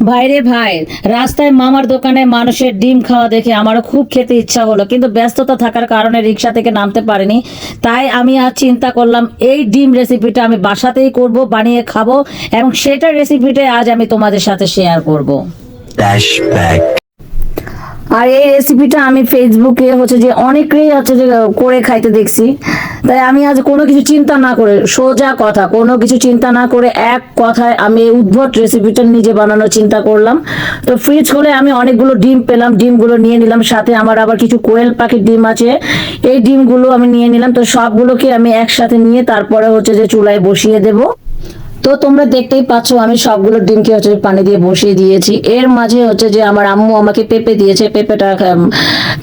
ভাইরে ভাই, রাস্তায় মামার দোকানে মানুষের ডিম খাওয়া দেখে আমারও খুব খেতে ইচ্ছা হলো, কিন্তু ব্যস্ততা থাকার কারণে রিক্সা থেকে নামতে পারিনি। তাই আমি আজ চিন্তা করলাম এই ডিম রেসিপিটা আমি বাসাতেই করব, বানিয়ে খাবো, এবং সেটার রেসিপিটাই আজ আমি তোমাদের সাথে শেয়ার করব। Flashback. আর এই রেসিপিটা আমি ফেসবুকে যে অনেকেই যে করে খাইতে দেখছি। তাই আমি আজ কোনো কিছু চিন্তা না করে, সোজা কথা, কোনো কিছু চিন্তা না করে এক কথায় আমি এই উদ্ভট রেসিপিটা নিজে বানানোর চিন্তা করলাম। তো ফ্রিজ খুলে আমি অনেকগুলো ডিম পেলাম, ডিমগুলো নিয়ে নিলাম, সাথে আমার আবার কিছু কোয়েল পাখির ডিম আছে, এই ডিমগুলো আমি নিয়ে নিলাম। তো সবগুলোকে আমি একসাথে নিয়ে তারপরে যে চুলায় বসিয়ে দেব। তো তোমরা দেখতেই পাচ্ছ আমি সবগুলো ডিমকে পানি দিয়ে বসিয়ে দিয়েছি। এর মাঝে যে আমার আম্মু আমাকে পেঁপে দিয়েছে, পেঁপেটা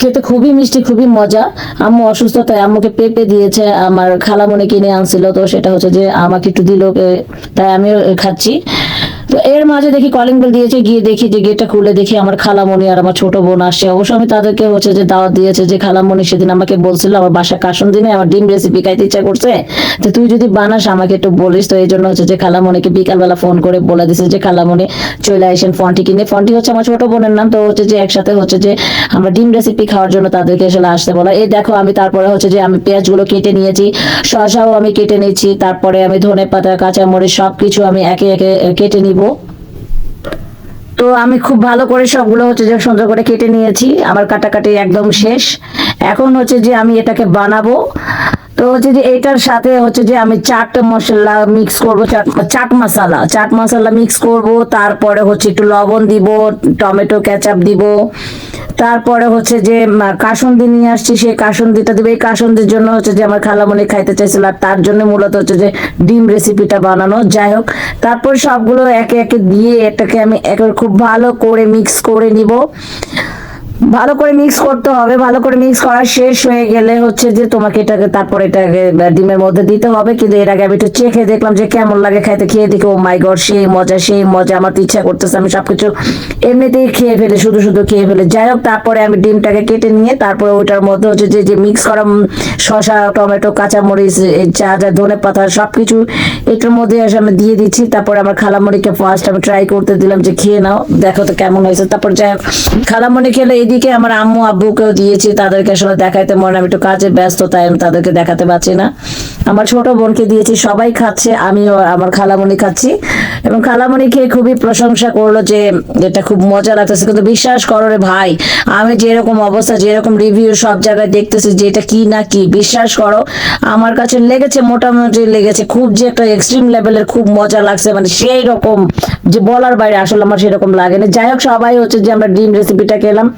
খেতে খুবই মিষ্টি, খুবই মজা। আম্মু অসুস্থ, তাই আম্মুকে পেঁপে দিয়েছে, আমার খালামণি কিনে আনছিল, তো সেটা যে আমাকে একটু দিল, তাই আমিও খাচ্ছি। তো এর মাঝে দেখি কলিং বেল দিয়েছে, গিয়ে দেখি যে গেটটা খুলে দেখি আমার খালামণি আর আমার ছোট বোন আসছে। অবশ্য আমি তাদেরকে যে দাওয়াত দিয়েছে, যে খালামণি সেদিন আমাকে বলছিল আমার বাসা কাসুন দিনে আমার ডিম রেসিপি খাইতে ইচ্ছা করছে, তো তুই যদি বানাস আমাকে একটু বলিস। তো এই জন্য যে খালামণিকে বিকালবেলা ফোন করে বলে দিছে যে খালামণি চলে আসেন ফন্টি কিনে। ফন্টি আমার ছোট বোনের নাম। তো যে একসাথে যে আমরা ডিম রেসিপি খাওয়ার জন্য তাদেরকে আসতে বলা। এই দেখো আমি তারপরে যে আমি পেঁয়াজগুলো কেটে নিয়েছি, শসাও আমি কেটে নিচ্ছি, তারপরে আমি ধনে পাতা, কাঁচামরিচ সবকিছু আমি একে একে কেটে নিব। তো আমি খুব ভালো করে সবগুলো যে সুন্দর করে কেটে নিয়েছি, আমার কাটাকাটি একদম শেষ। এখন যে আমি এটাকে বানাবো। তো যে এটার সাথে যে আমি চাট মশলা মিক্স করব, চাট মশলা মিক্স করব, তারপরে একটু লবণ দিব, টমেটো কেচাপ দিব, তারপরে যে কাসুন্দি নিয়ে আসছি, সেই কাসুন্দিটা দিবে। এই কাসুন্দির জন্য যে আমার খালামণি খাইতে চাইছিল, আর তার জন্য মূলত যে ডিম রেসিপিটা বানানো। যাই হোক, তারপর সবগুলো একে একে দিয়ে এটাকে আমি খুব ভালো করে মিক্স করে নিব। ভালো করে মিক্স করতে হবে। ভালো করে মিক্স করা শেষ হয়ে গেলে যে তোমাকে তারপর এটাকে ডিমের মধ্যে দিতে হবে। কিন্তু এর আগে আমি একটু চেখে দেখলাম যে কেমন লাগে খাইতে। খেয়ে দেখি ও মাই গড, সেই মজা, সেই মজা। আমার তো ইচ্ছা করতেছে আমি সবকিছু এমনিতেই খেয়ে ফেলে, শুধু শুধু খেয়ে ফেলে। যাই হোক, তারপরে আমি ডিমটাকে কেটে নিয়ে তারপরে ওইটার মধ্যে যে মিক্স করা শসা, টমেটো, কাঁচামরিচ, যা যা ধনে পাতা সবকিছু এটার মধ্যে আমি দিয়ে দিচ্ছি। তারপরে আমার খালামণিকে ফার্স্ট আমি ট্রাই করতে দিলাম যে খেয়ে নাও, দেখো তো কেমন হয়েছে। তারপর যাই হোক, খালামণি খেলে, এদিকে আমার আম্মু আব্বুকেও দিয়েছি, তাদেরকে দেখাইতে মনে, আমি একটু কাজে ব্যস্ত, তাই আমি তাদেরকে দেখাতে পারছি না। আমার ছোট বোনকে দিয়েছি, সবাই খাচ্ছে, আমিও আমার খালামণি খাচ্ছি। এবং খালামণি খেয়ে খুবই প্রশংসা করলো যে এটা খুব মজা লাগতেছে। কিন্তু বিশ্বাস করো রে ভাই, আমি যেরকম অবস্থা, যেরকম রিভিউ সব জায়গায় দেখতেছি যে এটা কি না কি, বিশ্বাস করো আমার কাছে লেগেছে, মোটামুটি লেগেছে, খুব যে একটা এক্সট্রিম লেভেলের খুব মজা লাগছে, মানে সেই রকম যে বলার বাইরে। আসলে আমার সেরকম লাগে না। যাই হোক, সবাই যে আমরা ডিম রেসিপিটা খেলাম।